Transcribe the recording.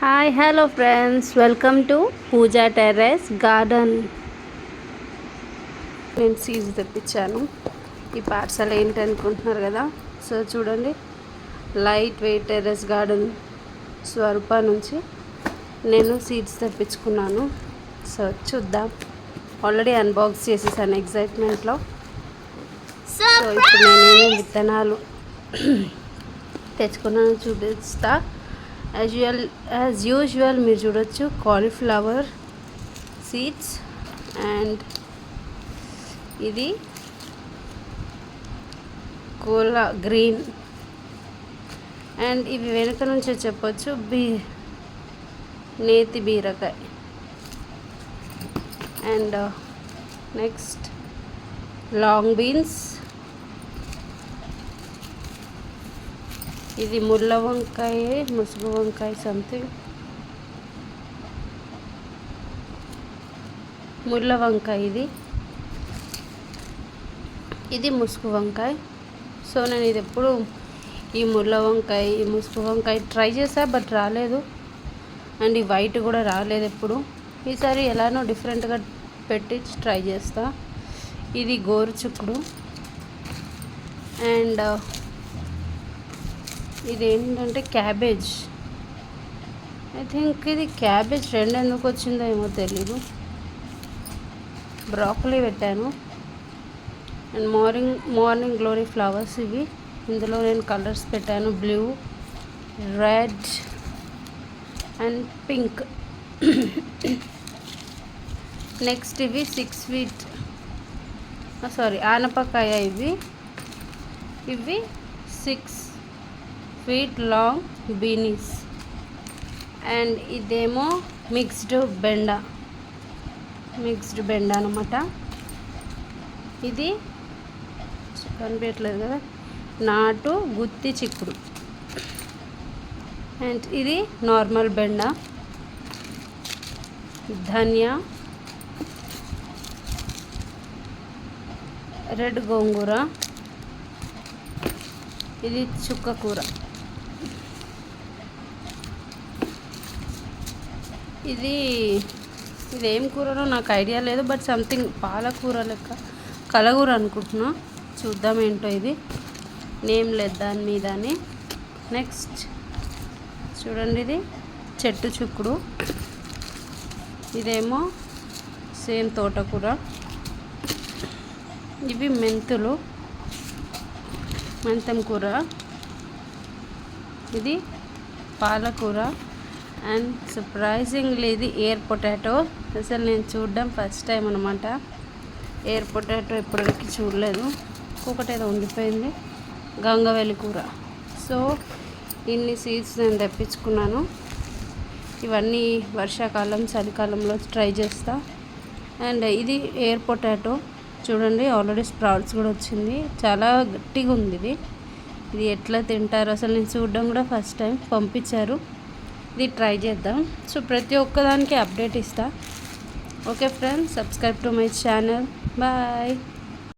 Hi hello friends, welcome to Pooja terrace garden. నేను seeds తెప్పించాను. ఈ పార్సల్ ఏంటి అనుకుంటున్నారు కదా. సో చూడండి, light weight terrace garden Swaroopa నుంచి నేను సీడ్స్ తెప్పించుకున్నాను. సో చూద్దాం. ఆల్రెడీ అన్బాక్స్ చేసేసాను ఎగ్జైట్మెంట్లో. సో ఇప్పుడు నేనేమి విత్తనాలు తెచ్చుకున్నాను చూపిస్తా. యాజ్ యూజువల్ మీరు చూడొచ్చు, కాలీఫ్లవర్ సీడ్స్ అండ్ ఇది కోలా గ్రీన్ అండ్ ఇవి వెనుక నుంచి చెప్పొచ్చు నేతి బీరకాయ అండ్ నెక్స్ట్ లాంగ్ బీన్స్, ఇది ముళ్ళ వంకాయ, ముసుగు వంకాయ సంథింగ్, ముళ్ళ వంకాయ ఇది ముసుగు వంకాయ. సో నేను ఇది ఎప్పుడు ఈ ముళ్ళ వంకాయ, ఈ ముసుగు వంకాయ ట్రై చేసా, బట్ రాలేదు. అండ్ ఈ వైట్ కూడా రాలేదు ఎప్పుడు. ఈసారి ఎలానో డిఫరెంట్గా పెట్టి ట్రై చేస్తా. ఇది గోరుచుక్కుడు అండ్ ఇది ఏంటంటే క్యాబేజ్. ఐ థింక్ ఇది క్యాబేజ్ రెండు ఎందుకు వచ్చిందో ఏమో తెలీదు. బ్రాకలీ పెట్టాను అండ్ మార్నింగ్ గ్లోరీ ఫ్లవర్స్ ఇవి. ఇందులో నేను కలర్స్ పెట్టాను, blue, red and pink. Next ఇవి 6 feet ఆనపకాయ. ఇవి 6 feet లాంగ్ బీనీస్ అండ్ ఇదేమో మిక్స్డ్ బెండ అనమాట. ఇది కనిపించట్లేదు కదా, నాటు గుత్తి చిక్కుడు అండ్ ఇది నార్మల్ బెండ. ధనియా, రెడ్ గోంగూర, ఇది చుక్క కూర, ఇదేం కూరనో నాకు ఐడియా లేదు, బట్ సంథింగ్ పాలకూర లెక్క, కలగూర అనుకుంటున్నా. చూద్దాం ఏంటో, ఇది నేమ్ లేదు దాని మీద అని. నెక్స్ట్ చూడండి, ఇది చెట్టు చిక్కుడు, ఇదేమో సేమ్ తోటకూర. ఇవి మెంతం కూర, ఇది పాలకూర అండ్ సర్ప్రైజింగ్లీ ఇది ఎయిర్ పొటాటో. అసలు నేను చూడడం ఫస్ట్ టైం అనమాట. ఎయిర్ పొటాటో ఎప్పటికీ చూడలేదు. ఇంకొకటి ఏదో ఉండిపోయింది, గంగవెల్లి కూర. సో ఇన్ని సీడ్స్ నేను తెప్పించుకున్నాను. ఇవన్నీ వర్షాకాలం చలికాలంలో ట్రై చేస్తా. అండ్ ఇది ఎయిర్ పొటాటో చూడండి, ఆల్రెడీ స్ప్రౌట్స్ కూడా వచ్చింది. చాలా గట్టిగా ఉంది ఇది ఎట్లా తింటారు అసలు నేను చూడడం కూడా ఫస్ట్ టైం. పంపించారు, ఇది ట్రై చేద్దాం. సో ప్రతి ఒక్కదానికి అప్డేట్ ఇస్తా. Okay friends, subscribe to my channel. Bye.